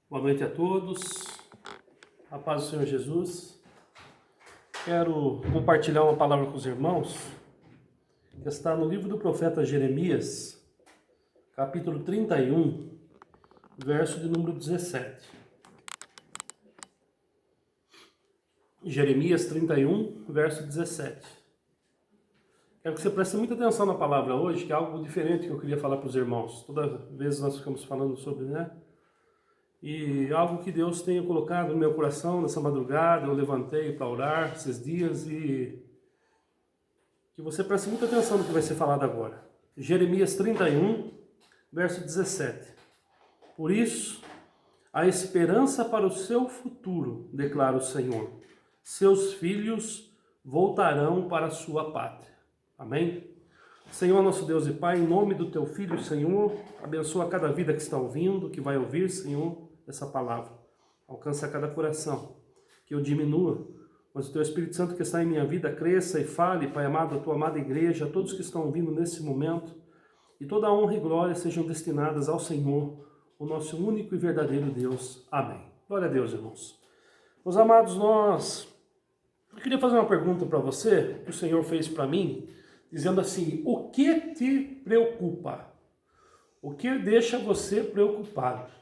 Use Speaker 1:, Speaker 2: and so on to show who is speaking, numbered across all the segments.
Speaker 1: Boa noite a todos, a paz do Senhor Jesus. Quero compartilhar uma palavra com os irmãos, que está no livro do profeta Jeremias, capítulo 31, verso de número 17. Jeremias 31, verso 17. Quero que você preste muita atenção na palavra hoje, que é algo diferente que eu queria falar para os irmãos. Toda vez nós ficamos falando sobre, E algo que Deus tenha colocado no meu coração nessa madrugada, eu levantei para orar esses dias e que você preste muita atenção no que vai ser falado agora. Jeremias 31, verso 17. Por isso, a esperança para o seu futuro, declara o Senhor. Seus filhos voltarão para a sua pátria. Amém? Senhor, nosso Deus e Pai, em nome do Teu Filho, Senhor, abençoa cada vida que está ouvindo, que vai ouvir, Senhor, essa palavra. Alcança cada coração, que eu diminua, mas o Teu Espírito Santo que está em minha vida cresça e fale, Pai amado, a Tua amada igreja, a todos que estão ouvindo nesse momento, e toda a honra e glória sejam destinadas ao Senhor, o nosso único e verdadeiro Deus. Amém. Glória a Deus, irmãos. Meus amados, eu queria fazer uma pergunta para você, que o Senhor fez para mim, dizendo assim: o que te preocupa? O que deixa você preocupado?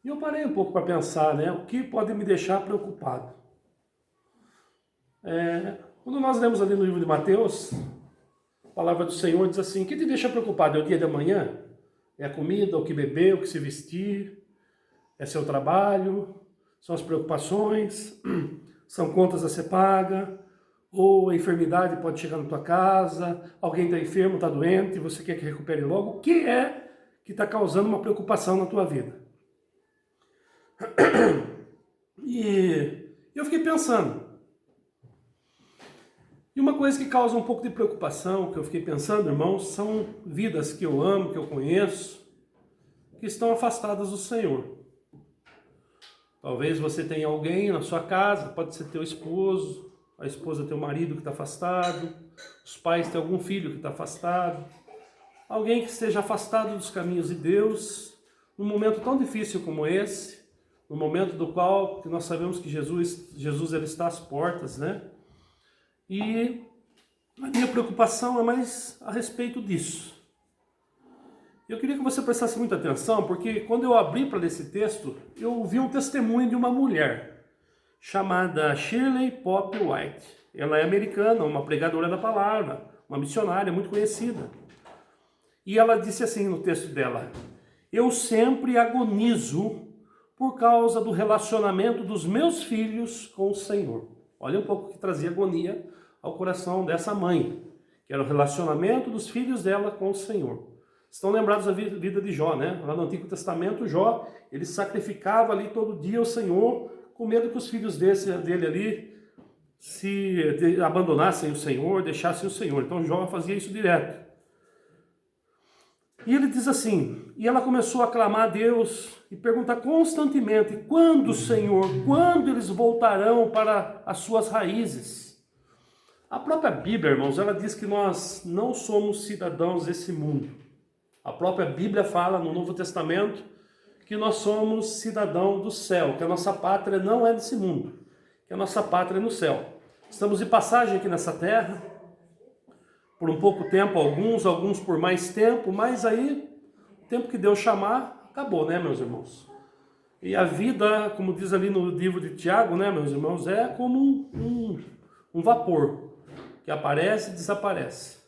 Speaker 1: E eu parei um pouco para pensar, o que pode me deixar preocupado? Quando nós lemos ali no livro de Mateus, a palavra do Senhor diz assim: o que te deixa preocupado? É o dia de amanhã? É a comida, o que beber, o que se vestir? É seu trabalho? São as preocupações? São contas a ser paga? Ou a enfermidade pode chegar na tua casa, alguém está enfermo, está doente, e você quer que recupere logo? O que é que está causando uma preocupação na tua vida? E eu fiquei pensando. E uma coisa que causa um pouco de preocupação, que eu fiquei pensando, irmãos, são vidas que eu amo, que eu conheço, que estão afastadas do Senhor. Talvez você tenha alguém na sua casa, pode ser teu esposo, a esposa teu marido que está afastado, os pais têm algum filho que está afastado, alguém que esteja afastado dos caminhos de Deus, num momento tão difícil como esse, no momento do qual que nós sabemos que Jesus ele está às portas, E a minha preocupação é mais a respeito disso. Eu queria que você prestasse muita atenção, porque quando eu abri para ler esse texto, eu ouvi um testemunho de uma mulher chamada Shirley Pope White. Ela é americana, uma pregadora da palavra, uma missionária muito conhecida. E ela disse assim no texto dela: eu sempre agonizo por causa do relacionamento dos meus filhos com o Senhor. Olha um pouco que trazia agonia ao coração dessa mãe, que era o relacionamento dos filhos dela com o Senhor. Estão lembrados da vida de Jó, Lá no Antigo Testamento, Jó, ele sacrificava ali todo dia ao Senhor, com medo que os filhos dele ali se abandonassem o Senhor, deixassem o Senhor. Então Jó fazia isso direto. E ele diz assim, e ela começou a clamar a Deus e perguntar constantemente: quando, Senhor, quando eles voltarão para as suas raízes? A própria Bíblia, irmãos, ela diz que nós não somos cidadãos desse mundo. A própria Bíblia fala no Novo Testamento que nós somos cidadãos do céu, que a nossa pátria não é desse mundo, que a nossa pátria é no céu. Estamos de passagem aqui nessa terra, por um pouco tempo, alguns por mais tempo, mas aí, o tempo que Deus chamar, acabou, meus irmãos? E a vida, como diz ali no livro de Tiago, meus irmãos, é como um vapor, que aparece e desaparece.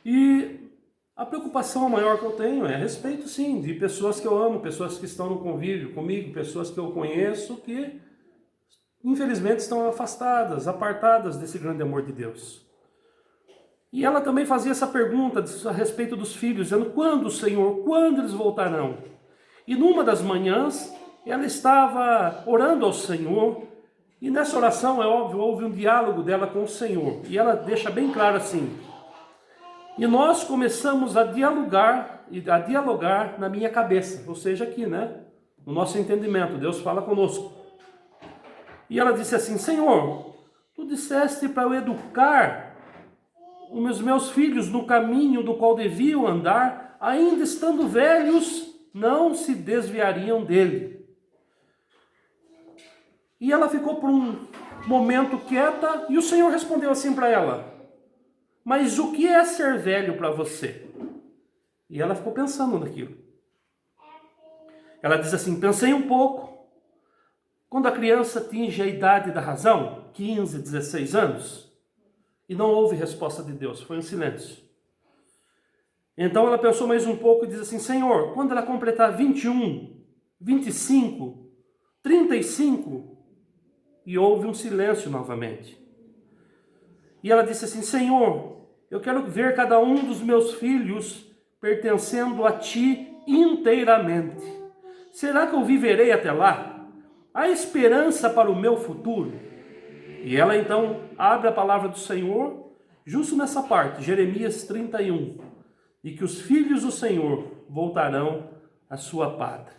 Speaker 1: E a preocupação maior que eu tenho é a respeito, sim, de pessoas que eu amo, pessoas que estão no convívio comigo, pessoas que eu conheço, que infelizmente estão afastadas, apartadas desse grande amor de Deus. E ela também fazia essa pergunta a respeito dos filhos, dizendo: quando, Senhor, quando eles voltarão? E numa das manhãs, ela estava orando ao Senhor, e nessa oração, é óbvio, houve um diálogo dela com o Senhor. E ela deixa bem claro assim: e nós começamos a dialogar na minha cabeça, ou seja, aqui, no nosso entendimento, Deus fala conosco. E ela disse assim: Senhor, tu disseste para eu educar os meus filhos no caminho do qual deviam andar, ainda estando velhos não se desviariam dele. E ela ficou por um momento quieta e o Senhor respondeu assim para ela: mas o que é ser velho para você? E ela ficou pensando naquilo. Ela diz assim: pensei um pouco. Quando a criança atinge a idade da razão, 15, 16 anos, e não houve resposta de Deus, foi um silêncio. Então ela pensou mais um pouco e diz assim: Senhor, quando ela completar 21, 25, 35, e houve um silêncio novamente. E ela disse assim: Senhor, eu quero ver cada um dos meus filhos pertencendo a Ti inteiramente. Será que eu viverei até lá? Há esperança para o meu futuro? E ela então abre a palavra do Senhor, justo nessa parte, Jeremias 31, e que os filhos do Senhor voltarão à sua pátria.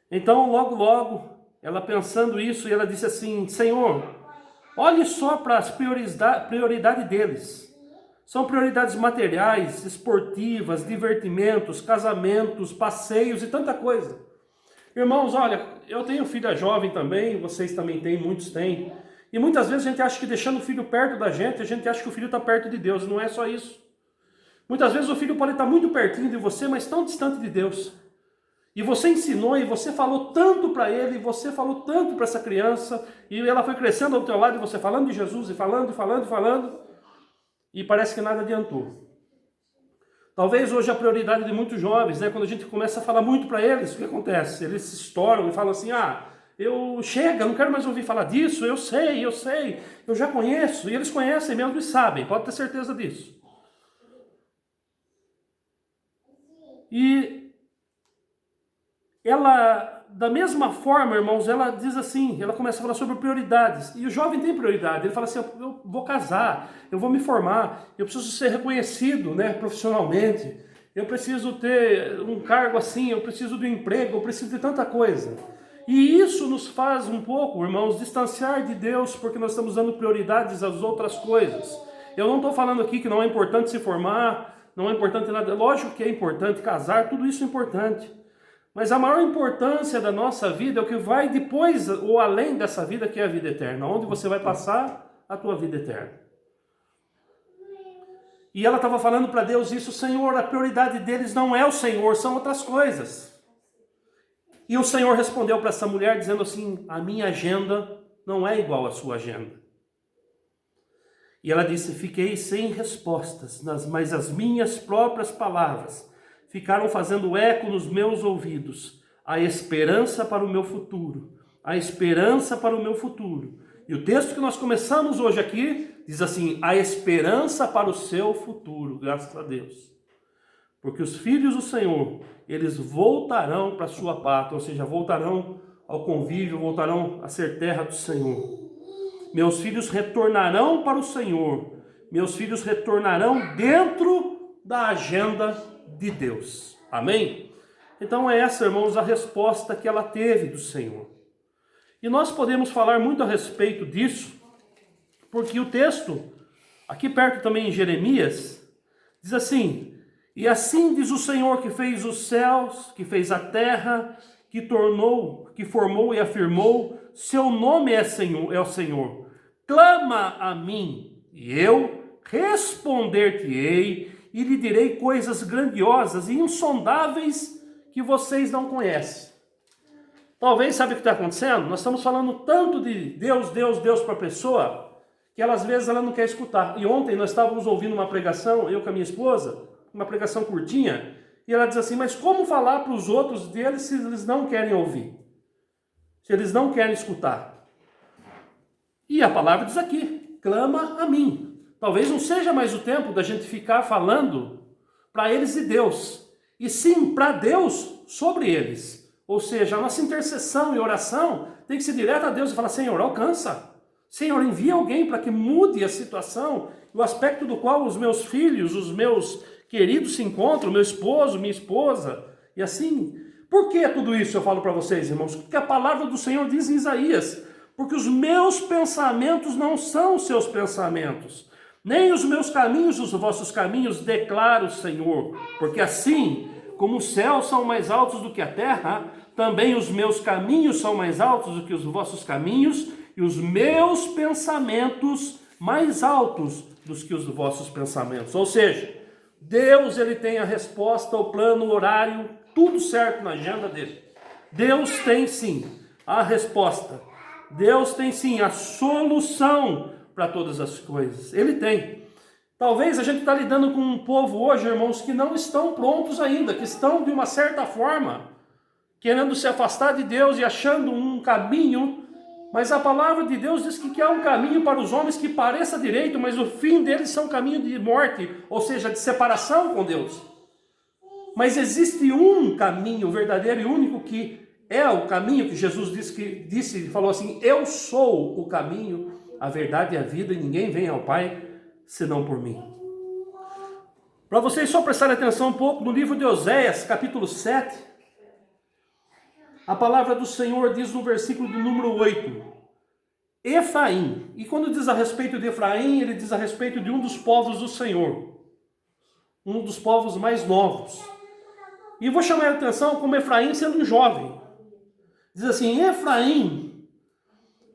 Speaker 1: Então, logo, ela pensando isso, ela disse assim: Senhor, olhe só para as prioridades deles. São prioridades materiais, esportivas, divertimentos, casamentos, passeios e tanta coisa. Irmãos, olha, eu tenho filha jovem também, vocês também têm, muitos têm. E muitas vezes a gente acha que deixando o filho perto da gente, a gente acha que o filho está perto de Deus. E não é só isso. Muitas vezes o filho pode estar muito pertinho de você, mas tão distante de Deus. E você ensinou, e você falou tanto para ele, e você falou tanto para essa criança, e ela foi crescendo ao teu lado, e você falando de Jesus, e falando, e parece que nada adiantou. Talvez hoje a prioridade de muitos jovens, quando a gente começa a falar muito para eles, o que acontece? Eles se estouram e falam assim: chega, não quero mais ouvir falar disso, eu sei, eu já conheço, e eles conhecem mesmo e sabem, pode ter certeza disso. E ela, da mesma forma, irmãos, ela diz assim, ela começa a falar sobre prioridades. E o jovem tem prioridade, ele fala assim: eu vou casar, eu vou me formar, eu preciso ser reconhecido, profissionalmente, eu preciso ter um cargo assim, eu preciso de um emprego, eu preciso de tanta coisa. E isso nos faz um pouco, irmãos, distanciar de Deus, porque nós estamos dando prioridades às outras coisas. Eu não estou falando aqui que não é importante se formar, não é importante nada, lógico que é importante casar, tudo isso é importante. Mas a maior importância da nossa vida é o que vai depois ou além dessa vida, que é a vida eterna, onde você vai passar a tua vida eterna. E ela estava falando para Deus isso: Senhor, a prioridade deles não é o Senhor, são outras coisas. E o Senhor respondeu para essa mulher dizendo assim: a minha agenda não é igual à sua agenda. E ela disse: fiquei sem respostas, mas as minhas próprias palavras ficaram fazendo eco nos meus ouvidos. A esperança para o meu futuro. A esperança para o meu futuro. E o texto que nós começamos hoje aqui diz assim: a esperança para o seu futuro. Graças a Deus. Porque os filhos do Senhor, eles voltarão para a sua pátria, ou seja, voltarão ao convívio, voltarão a ser terra do Senhor. Meus filhos retornarão para o Senhor. Meus filhos retornarão dentro da agenda de Deus. Amém? Então é essa, irmãos, a resposta que ela teve do Senhor. E nós podemos falar muito a respeito disso, porque o texto, aqui perto também em Jeremias, diz assim: e assim diz o Senhor que fez os céus, que fez a terra, que formou e afirmou, seu nome é o Senhor. Clama a mim, e eu responder-te-ei, e lhe direi coisas grandiosas e insondáveis que vocês não conhecem. Talvez, sabe o que está acontecendo? Nós estamos falando tanto de Deus para a pessoa, que ela, às vezes ela não quer escutar. E ontem nós estávamos ouvindo uma pregação, eu com a minha esposa, uma pregação curtinha, e ela diz assim: mas como falar para os outros deles se eles não querem ouvir? Se eles não querem escutar? E a palavra diz aqui: clama a mim. Talvez não seja mais o tempo da gente ficar falando para eles e Deus, e sim para Deus sobre eles. Ou seja, a nossa intercessão e oração tem que ser direta a Deus e falar: Senhor, alcança. Senhor, envia alguém para que mude a situação, o aspecto do qual os meus filhos, os meus queridos se encontram, meu esposo, minha esposa, e assim. Por que tudo isso eu falo para vocês, irmãos? Porque a palavra do Senhor diz em Isaías: porque os meus pensamentos não são os seus pensamentos, nem os meus caminhos, os vossos caminhos, declara o Senhor. Porque assim como os céus são mais altos do que a terra, também os meus caminhos são mais altos do que os vossos caminhos, e os meus pensamentos mais altos do que os vossos pensamentos. Ou seja, Deus, ele tem a resposta, o plano, o horário, tudo certo na agenda dele. Deus tem sim a resposta. Deus tem sim a solução para todas as coisas. Ele tem. Talvez a gente está lidando com um povo hoje, irmãos, que não estão prontos ainda, que estão de uma certa forma querendo se afastar de Deus e achando um caminho, mas a palavra de Deus diz que há um caminho para os homens que pareça direito, mas o fim deles são caminho de morte, ou seja, de separação com Deus. Mas existe um caminho verdadeiro e único que é o caminho que Jesus disse, falou assim: eu sou o caminho, a verdade e a vida, e ninguém vem ao Pai senão por mim. Para vocês só prestarem atenção um pouco, no livro de Oséias, capítulo 7, a palavra do Senhor diz no versículo de número 8, Efraim. E quando diz a respeito de Efraim, ele diz a respeito de um dos povos do Senhor, um dos povos mais novos. E vou chamar a atenção como Efraim sendo um jovem. Diz assim: Efraim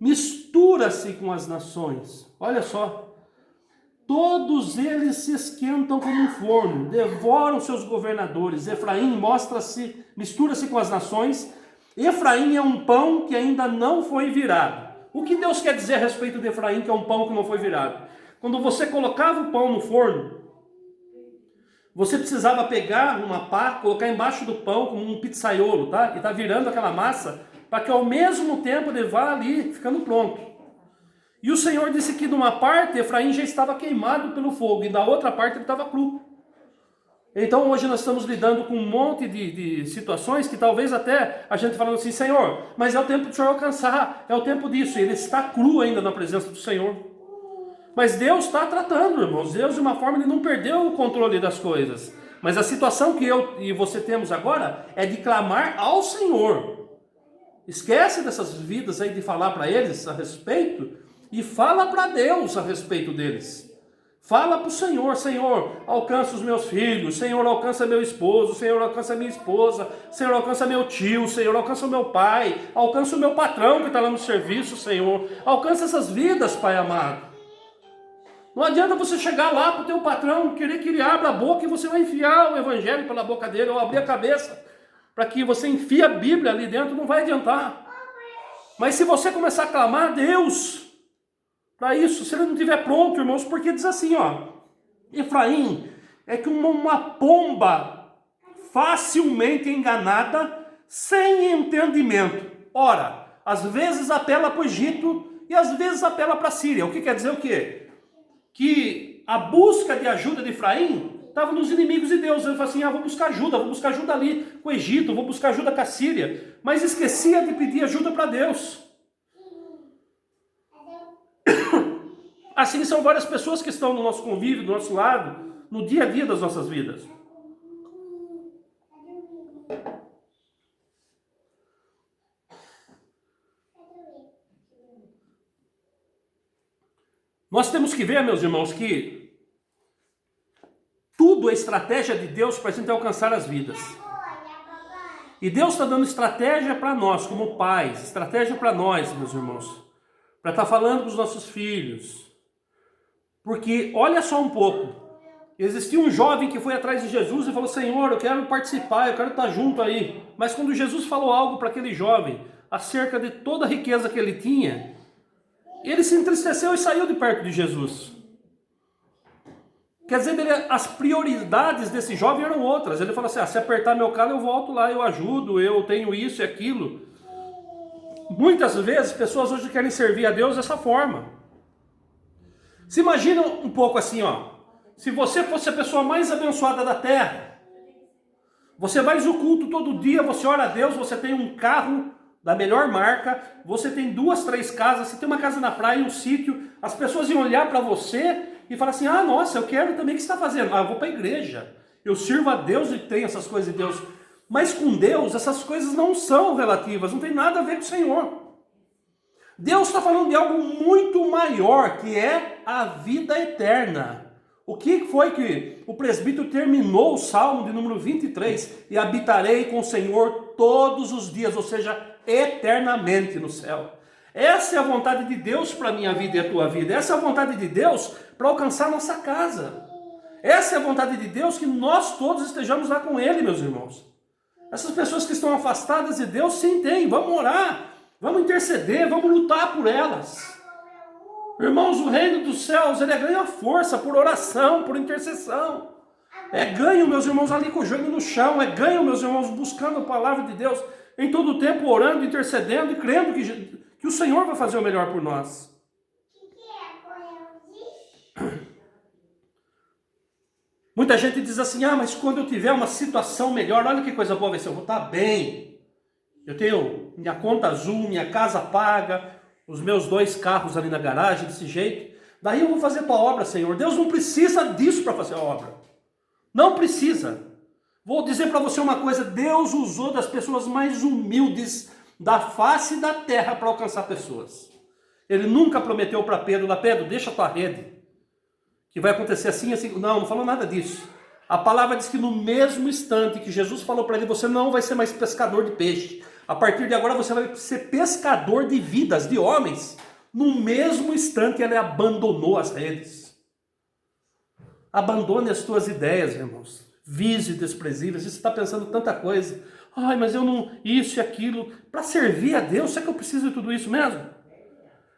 Speaker 1: mistura-se com as nações. Olha só. Todos eles se esquentam como um forno, devoram seus governadores. Efraim mistura-se com as nações. Efraim é um pão que ainda não foi virado. O que Deus quer dizer a respeito de Efraim, que é um pão que não foi virado? Quando você colocava o pão no forno, você precisava pegar uma pá, colocar embaixo do pão como um pizzaiolo, tá? E tá virando aquela massa para que ao mesmo tempo ele vá ali ficando pronto. E o Senhor disse que de uma parte Efraim já estava queimado pelo fogo e da outra parte ele estava cru. Então hoje nós estamos lidando com um monte de situações que talvez até a gente falando assim: Senhor, mas é o tempo do Senhor alcançar, é o tempo disso. E ele está cru ainda na presença do Senhor. Mas Deus está tratando, irmãos. Deus, de uma forma, ele não perdeu o controle das coisas. Mas a situação que eu e você temos agora é de clamar ao Senhor. Esquece dessas vidas aí de falar para eles a respeito. E fala para Deus a respeito deles. Fala para o Senhor: Senhor, alcança os meus filhos. Senhor, alcança meu esposo. Senhor, alcança minha esposa. Senhor, alcança meu tio. Senhor, alcança o meu pai. Alcança o meu patrão que está lá no serviço, Senhor. Alcança essas vidas, Pai amado. Não adianta você chegar lá para o teu patrão, querer que ele abra a boca e você vai enfiar o evangelho pela boca dele, ou abrir a cabeça para que você enfie a Bíblia ali dentro, não vai adiantar. Mas se você começar a clamar a Deus para isso, se ele não estiver pronto, irmãos, porque diz assim, ó, Efraim é que uma pomba facilmente enganada, sem entendimento. Ora, às vezes apela para o Egito e às vezes apela para a Síria. O que quer dizer o quê? Que a busca de ajuda de Efraim estava nos inimigos de Deus. Ele falou assim: vou buscar ajuda ali com o Egito, vou buscar ajuda com a Síria. Mas esquecia de pedir ajuda para Deus. Assim são várias pessoas que estão no nosso convívio, do nosso lado, no dia a dia das nossas vidas. Nós temos que ver, meus irmãos, que tudo é estratégia de Deus para a gente alcançar as vidas. E Deus está dando estratégia para nós, como pais, estratégia para nós, meus irmãos, para estar falando com os nossos filhos. Porque, olha só um pouco, existia um jovem que foi atrás de Jesus e falou: Senhor, eu quero participar, eu quero estar junto aí. Mas quando Jesus falou algo para aquele jovem, acerca de toda a riqueza que ele tinha, ele se entristeceu e saiu de perto de Jesus. Quer dizer, as prioridades desse jovem eram outras. Ele falou assim: se apertar meu calo eu volto lá, eu ajudo, eu tenho isso e aquilo. Muitas vezes pessoas hoje querem servir a Deus dessa forma. Se imagina um pouco assim, ó. Se você fosse a pessoa mais abençoada da terra, você vai no culto todo dia, você ora a Deus, você tem um carro da melhor marca, você tem 2, 3 casas, você tem uma casa na praia, um sítio, as pessoas iam olhar para você e falar assim: nossa, eu quero também o que você está fazendo. Eu vou para a igreja, eu sirvo a Deus e tenho essas coisas de Deus. Mas com Deus, essas coisas não são relativas, não tem nada a ver com o Senhor. Deus está falando de algo muito maior, que é a vida eterna. O que foi que o presbítero terminou o Salmo de número 23? E habitarei com o Senhor todos os dias, ou seja, eternamente no céu. Essa é a vontade de Deus para a minha vida e a tua vida. Essa é a vontade de Deus para alcançar a nossa casa. Essa é a vontade de Deus, que nós todos estejamos lá com Ele, meus irmãos. Essas pessoas que estão afastadas de Deus, sim, tem. Vamos orar, vamos interceder, vamos lutar por elas. Irmãos, o reino dos céus, ele ganha força por oração, por intercessão. É ganho, meus irmãos, ali com o joelho no chão. É ganho, meus irmãos, buscando a palavra de Deus. Em todo o tempo orando, intercedendo e crendo que o Senhor vai fazer o melhor por nós. Muita gente diz assim, mas quando eu tiver uma situação melhor, olha que coisa boa, vai ser, eu vou estar bem. Eu tenho minha conta azul, minha casa paga, os meus 2 carros ali na garagem, desse jeito. Daí eu vou fazer tua obra, Senhor. Deus não precisa disso para fazer a obra. Não precisa. Vou dizer para você uma coisa, Deus usou das pessoas mais humildes da face da terra para alcançar pessoas. Ele nunca prometeu para Pedro, Pedro, deixa a tua rede, que vai acontecer assim, assim. Não falou nada disso. A palavra diz que no mesmo instante que Jesus falou para ele, você não vai ser mais pescador de peixe. A partir de agora você vai ser pescador de vidas, de homens. No mesmo instante ele abandonou as redes. Abandone as tuas ideias, irmãos. Vis e desprezíveis. Você está pensando tanta coisa. Mas eu não... Isso e aquilo. Para servir a Deus, será que eu preciso de tudo isso mesmo?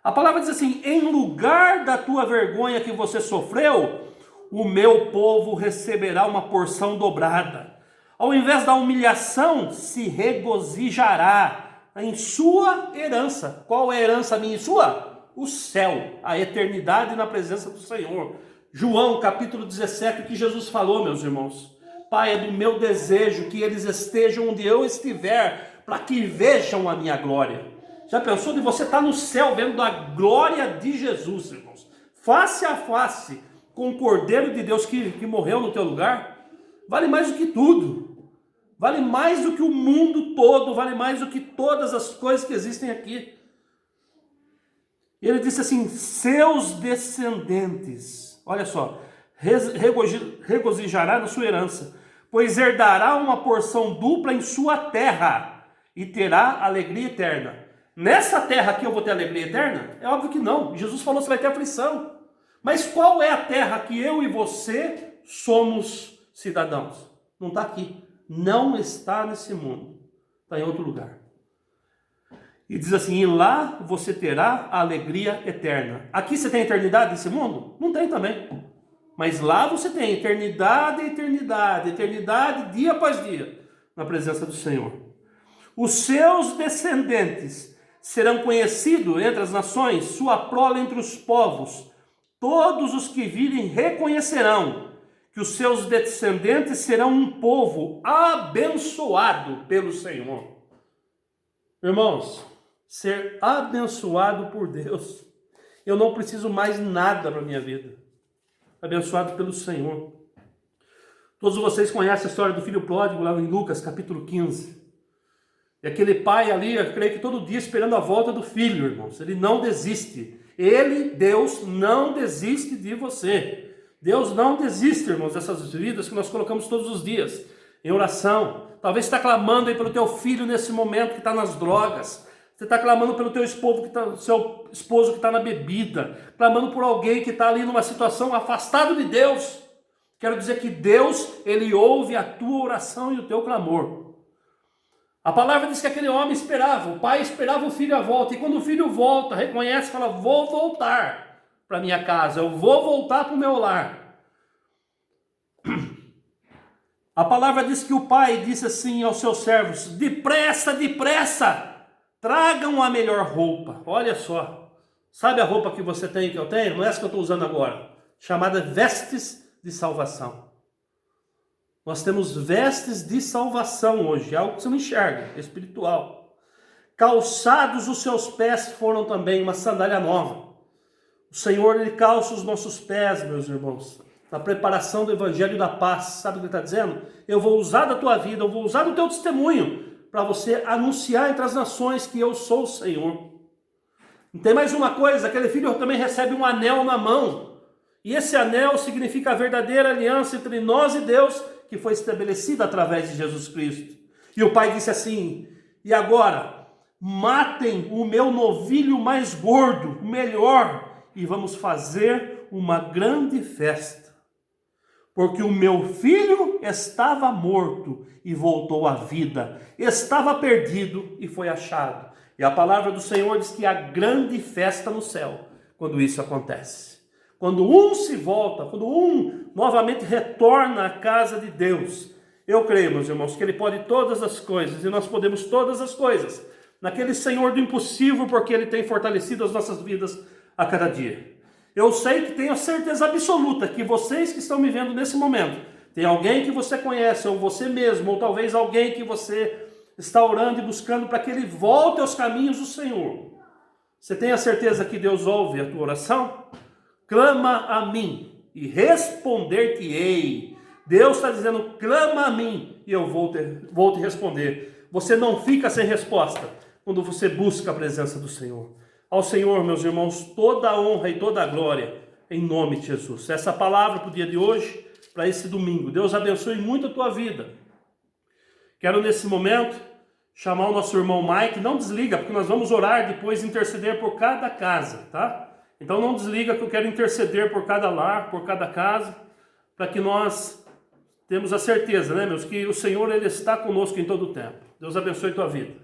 Speaker 1: A palavra diz assim, em lugar da tua vergonha que você sofreu, o meu povo receberá uma porção dobrada. Ao invés da humilhação, se regozijará em sua herança. Qual é a herança minha e sua? O céu, a eternidade na presença do Senhor. João capítulo 17, que Jesus falou, meus irmãos. Pai, é do meu desejo que eles estejam onde eu estiver, para que vejam a minha glória. Já pensou de você estar no céu vendo a glória de Jesus, irmãos? Face a face com o Cordeiro de Deus que morreu no teu lugar? Vale mais do que tudo. Vale mais do que o mundo todo. Vale mais do que todas as coisas que existem aqui. E ele disse assim, seus descendentes, olha só, regozijará na sua herança, pois herdará uma porção dupla em sua terra e terá alegria eterna. Nessa terra aqui eu vou ter alegria eterna? É óbvio que não. Jesus falou que você vai ter aflição. Mas qual é a terra que eu e você somos cidadãos? Não está aqui. Não está nesse mundo. Está em outro lugar. E diz assim, e lá você terá a alegria eterna. Aqui você tem eternidade nesse mundo? Não tem também. Mas lá você tem eternidade, eternidade, eternidade, dia após dia, na presença do Senhor. Os seus descendentes serão conhecidos entre as nações, sua prole entre os povos. Todos os que virem reconhecerão que os seus descendentes serão um povo abençoado pelo Senhor. Irmãos, ser abençoado por Deus. Eu não preciso mais nada para a minha vida. Abençoado pelo Senhor. Todos vocês conhecem a história do filho pródigo lá em Lucas capítulo 15. E aquele pai ali, eu creio que todo dia esperando a volta do filho, irmãos. Ele não desiste. Ele, Deus, não desiste de você. Deus não desiste, irmãos, dessas vidas que nós colocamos todos os dias em oração. Talvez você está clamando aí pelo teu filho nesse momento que está nas drogas. Você está clamando pelo teu seu esposo que está na bebida. Clamando por alguém que está ali numa situação afastado de Deus. Quero dizer que Deus, Ele ouve a tua oração e o teu clamor. A palavra diz que aquele homem esperava, o pai esperava o filho à volta, e quando o filho volta, reconhece e fala, vou voltar para minha casa, eu vou voltar para o meu lar. A palavra diz que o pai disse assim aos seus servos, depressa, depressa, tragam a melhor roupa. Olha só, sabe a roupa que você tem e que eu tenho? Não é essa que eu estou usando agora, chamada vestes de salvação. Nós temos vestes de salvação hoje, algo que você não enxerga, é espiritual. Calçados os seus pés foram também uma sandália nova. O Senhor, Ele calça os nossos pés, meus irmãos, na preparação do Evangelho da Paz. Sabe o que Ele está dizendo? Eu vou usar da tua vida, eu vou usar do teu testemunho, para você anunciar entre as nações que eu sou o Senhor. E tem mais uma coisa, aquele filho também recebe um anel na mão. E esse anel significa a verdadeira aliança entre nós e Deus, que foi estabelecida através de Jesus Cristo. E o pai disse assim: e agora, matem o meu novilho mais gordo, o melhor, e vamos fazer uma grande festa. Porque o meu filho estava morto e voltou à vida, estava perdido e foi achado. E a palavra do Senhor diz que há grande festa no céu quando isso acontece. Quando um se volta, quando um novamente retorna à casa de Deus. Eu creio, meus irmãos, que Ele pode todas as coisas e nós podemos todas as coisas naquele Senhor do impossível, porque Ele tem fortalecido as nossas vidas a cada dia. Eu sei que tenho a certeza absoluta que vocês que estão me vendo nesse momento, tem alguém que você conhece, ou você mesmo, ou talvez alguém que você está orando e buscando para que ele volte aos caminhos do Senhor. Você tem a certeza que Deus ouve a tua oração? Clama a mim e responder-te-ei. Deus está dizendo, clama a mim e eu vou te responder. Você não fica sem resposta quando você busca a presença do Senhor. Ao Senhor, meus irmãos, toda a honra e toda a glória, em nome de Jesus. Essa palavra para o dia de hoje, para esse domingo. Deus abençoe muito a tua vida. Quero nesse momento chamar o nosso irmão Mike. Não desliga, porque nós vamos orar depois, interceder por cada casa, tá? Então não desliga, que eu quero interceder por cada lar, por cada casa, para que nós temos a certeza, né, meus, que o Senhor, Ele está conosco em todo o tempo. Deus abençoe a tua vida.